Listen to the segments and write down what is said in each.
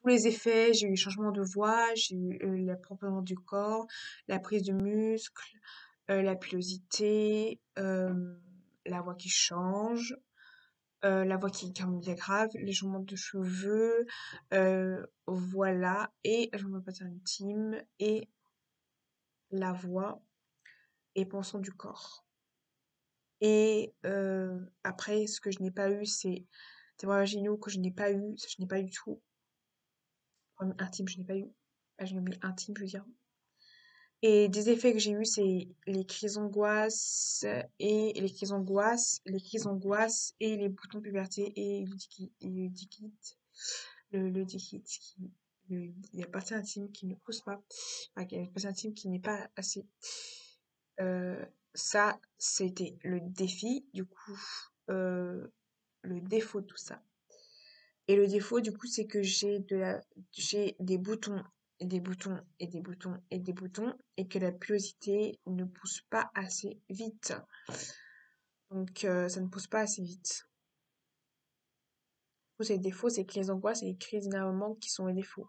tous les effets. J'ai eu le changement de voix, j'ai eu la profondeur du corps, la prise de muscle, la pilosité, la voix qui change, la voix qui est quand même bien grave, les changements de cheveux, voilà, et je me passe intime, et la voix et pensant du corps. Et après, ce que je n'ai pas eu, c'est des voix vaginaux que je n'ai pas eu, ça je n'ai pas eu du tout. Intime, je n'ai pas eu. Vaginaux intime, je veux dire. Et des effets que j'ai eu, c'est les crises d'angoisse et les crises d'angoisse et les boutons puberté et le dickit, le dickit il y a partie intime qui ne pousse pas, enfin, il y a une partie intime qui n'est pas assez. Euh, Ça, c'était le défi, du coup, le défaut de tout ça. Et le défaut, du coup, c'est que j'ai des boutons et des boutons et des boutons et des boutons et que la pilosité ne pousse pas assez vite. Donc, ça ne pousse pas assez vite. Du coup, c'est le défaut, c'est que les angoisses et les crises d'énervement qui sont les défauts.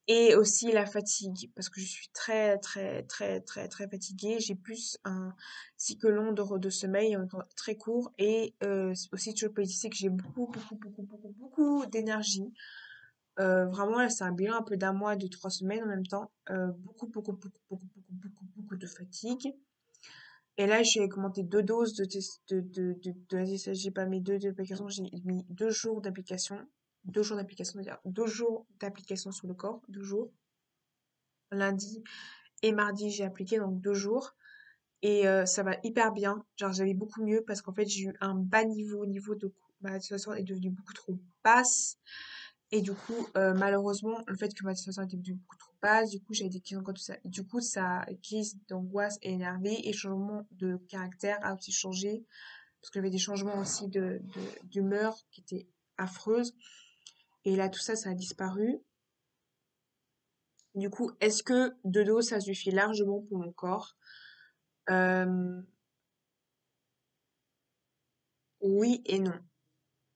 Et aussi la fatigue, parce que je suis très, très, très, très, très fatiguée. J'ai plus un cycle long de sommeil, en même temps très court. Et aussi, je peux dire que j'ai beaucoup, beaucoup, beaucoup, beaucoup, beaucoup d'énergie. Vraiment, là, c'est un bilan un peu d'un mois, de 3 semaines en même temps. Beaucoup, beaucoup, beaucoup, beaucoup, beaucoup, beaucoup, beaucoup de fatigue. Et là, j'ai augmenté 2 doses de la TSH, j'ai pas mis deux d'application, j'ai mis 2 jours d'application. 2 jours d'application, c'est-à-dire 2 jours d'application sur le corps, 2 jours. Lundi et mardi, j'ai appliqué, donc 2 jours. Et ça va hyper bien. Genre, j'avais beaucoup mieux parce qu'en fait, j'ai eu un bas niveau au niveau de ma situation est devenue beaucoup trop basse. Et du coup, malheureusement, le fait que ma situation était devenue beaucoup trop basse, du coup, j'avais des crises d'angoisse, tout ça. Du coup, ça, crise d'angoisse et énervée et changement de caractère a aussi changé parce qu'il y avait des changements aussi d'humeur qui étaient affreuses. Et là, tout ça, ça a disparu. Du coup, est-ce que 2 doses, ça suffit largement pour mon corps? Euh, oui et non.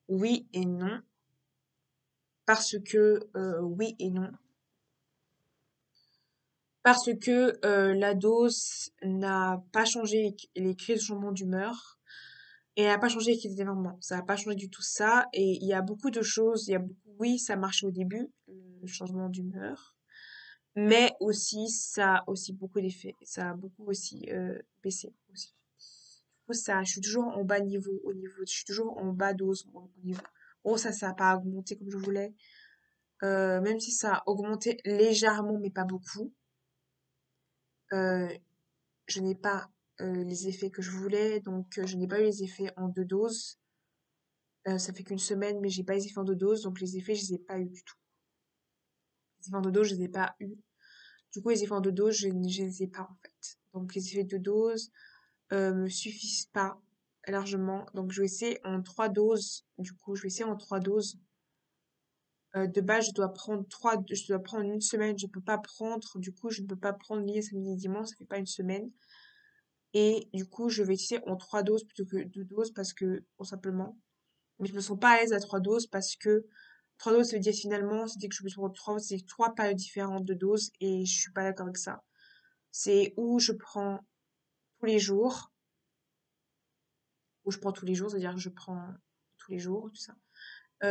Oui et non. Parce que, oui et non. Parce que la dose n'a pas changé les crises de changement d'humeur et elle n'a pas changé les crises d'énervement. Ça n'a pas changé du tout ça. Et il y a beaucoup de choses. Oui, ça marchait au début, le changement d'humeur. Mais aussi, ça a aussi beaucoup d'effets. Ça a beaucoup aussi baissé aussi. Du coup, ça, je suis toujours en bas niveau, je suis toujours en bas dose au niveau. Oh, ça n'a pas augmenté comme je voulais. Même si ça a augmenté légèrement, mais pas beaucoup. Euh, je n'ai pas les effets que je voulais, donc je n'ai pas eu les effets en 2 doses. Ça fait qu'une semaine, mais j'ai pas les effets en 2 doses, donc les effets, je les ai pas eu du tout. Les effets en 2 doses, je les ai pas eu. Du coup, les effets en 2 doses, je les ai pas en fait. Donc les effets de 2 doses me suffisent pas largement. Donc je vais essayer en 3 doses. Du coup, je vais essayer en 3 doses. De base, je dois prendre une semaine. Je peux pas prendre, du coup, je ne peux pas prendre ni samedi ni dimanche. Ça fait pas une semaine. Et du coup, je vais essayer en 3 doses plutôt que 2 doses parce que, tout simplement. Mais je me sens pas à l'aise à 3 doses parce que 3 doses, ça veut dire finalement, c'est que je peux prendre c'est 3 périodes différentes de doses et je suis pas d'accord avec ça. C'est où je prends tous les jours, où je prends tous les jours, c'est-à-dire que je prends tous les jours, tout ça.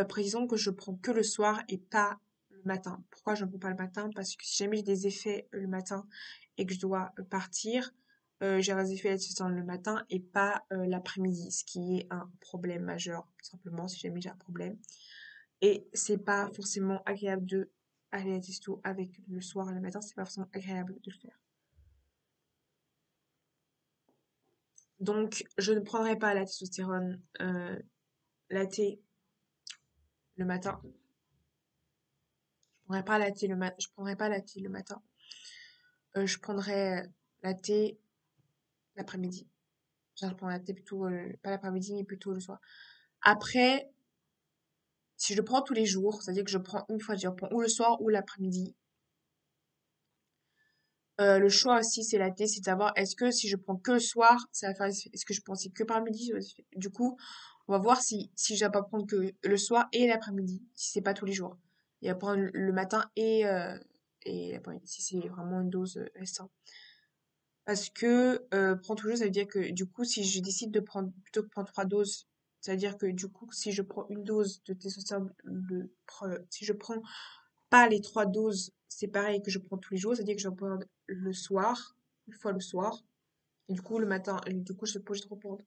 Précisons que je prends que le soir et pas le matin. Pourquoi je ne prends pas le matin? Parce que si jamais j'ai des effets le matin et que je dois partir, j'ai des effets le matin et pas l'après-midi, ce qui est un problème majeur, tout simplement, si jamais j'ai un problème. Et c'est pas forcément agréable de aller à la testo avec le soir et le matin, c'est pas forcément agréable de le faire. Donc, je ne prendrai pas la testostérone latte le matin. Je prendrai pas la thé le matin. Je prendrai la thé l'après-midi. Genre, je prendrai la thé plutôt, pas l'après-midi, mais plutôt le soir. Après, si je le prends tous les jours, c'est-à-dire que je prends une fois, je prends ou le soir ou l'après-midi. Le choix aussi, c'est la thé, c'est de savoir est-ce que si je prends que le soir, ça va faire effet. Est-ce que je prends aussi que par midi, ça va faire effet. Du coup, on va voir si je vais pas prendre que le soir et l'après-midi, si c'est pas tous les jours. Et à prendre le matin et l'après-midi, si c'est vraiment une dose restreinte. Parce que prendre tous les jours, ça veut dire que du coup, si je décide de prendre, plutôt que prendre 3 doses, ça veut dire que du coup, si je prends une dose de testostérone, si je prends pas les 3 doses séparées que je prends tous les jours, c'est-à-dire que je prends le soir, une fois le soir, et du coup le matin, et du coup je suis pas obligée de reprendre.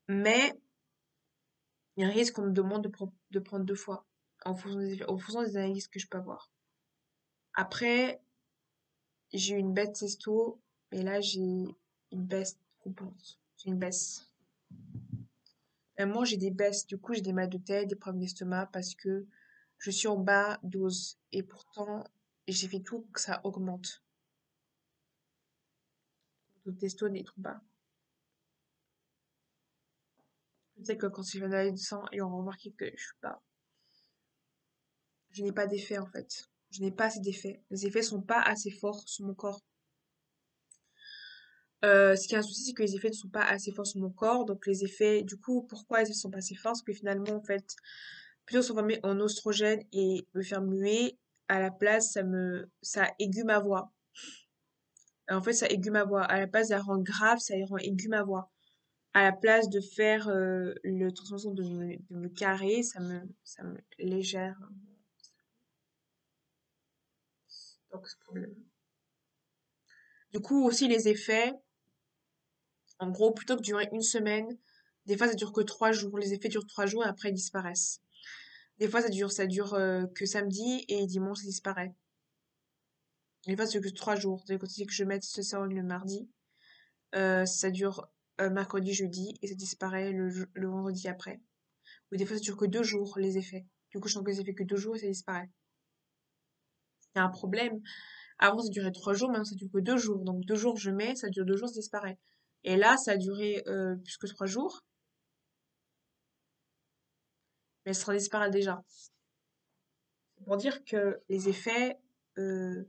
Mais il y a un risque qu'on me demande de prendre 2 fois, en fonction des analyses que je peux avoir. Après, j'ai eu une baisse testo, et là j'ai une baisse trompante. J'ai une baisse. Moi j'ai des baisses, du coup j'ai des mal de tête, des problèmes d'estomac, parce que je suis en bas dose, et pourtant j'ai fait tout pour que ça augmente. Le testo n'est trop bas. Je sais que quand je vais analyser du sang, ils ont remarqué que je n'ai pas d'effet en fait. Je n'ai pas assez d'effets. Les effets sont pas assez forts sur mon corps. Ce qui est un souci, c'est que les effets ne sont pas assez forts sur mon corps. Donc les effets, du coup, pourquoi les effets ne sont pas assez forts? Parce que finalement, en fait, plutôt que de se transformer en oestrogène et me faire muer, à la place, ça aiguë ma voix. En fait, ça aiguë ma voix. À la place, ça rend grave, ça rend aiguë ma voix. À la place de faire le transformation de me carrer, ça me légère. Donc, c'est problème. Du coup, aussi les effets, en gros, plutôt que durer une semaine, des fois ça dure que 3 jours. Les effets durent 3 jours et après ils disparaissent. Des fois ça dure que samedi et dimanche ça disparaît. Des fois ça dure que 3 jours. C'est-à-dire que je mette ce sérum le mardi, ça dure mercredi, jeudi et ça disparaît le vendredi après. Ou des fois ça dure que 2 jours les effets. Du coup je sens que les effets que 2 jours et ça disparaît. Il y a un problème. Avant, ça durait 3 jours, maintenant ça dure que 2 jours. Donc 2 jours, je mets, ça dure 2 jours, ça disparaît. Et là, ça a duré plus que 3 jours, mais ça disparaît déjà. C'est pour dire que les effets euh,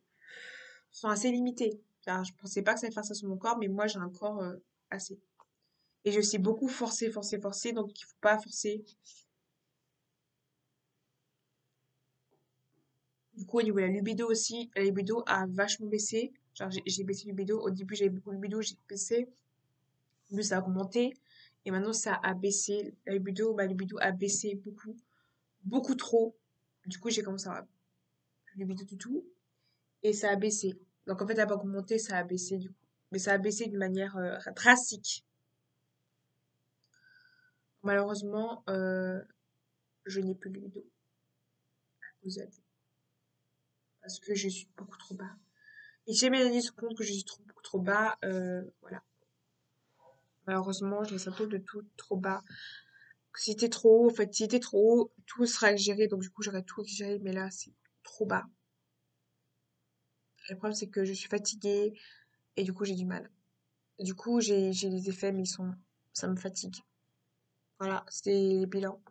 sont assez limités. Car je pensais pas que ça allait faire ça sur mon corps, mais moi j'ai un corps assez. Et je sais beaucoup forcer, forcer, forcer, donc il faut pas forcer. Du coup, au niveau de la libido aussi, la libido a vachement baissé. Genre, j'ai baissé le libido. Au début, j'avais beaucoup de libido, j'ai baissé. Au début, ça a augmenté. Et maintenant, ça a baissé. Ma libido a baissé beaucoup, beaucoup trop. Du coup, j'ai commencé à avoir plus de libido du tout. Et ça a baissé. Donc, en fait, ça n'a pas augmenté, ça a baissé du coup. Mais ça a baissé d'une manière drastique. Malheureusement, je n'ai plus de libido à cause de la diète, parce que je suis beaucoup trop bas. Et si mes amis se compte que je suis beaucoup trop bas, voilà. Malheureusement, je laisse un peu de tout trop bas. Si c'était trop haut, en fait, si c'était trop haut, tout sera géré, donc du coup, j'aurais tout géré, mais là, c'est trop bas. Et le problème, c'est que je suis fatiguée, et du coup, j'ai du mal. Du coup, j'ai des effets, mais ça me fatigue. Voilà, c'était les bilans.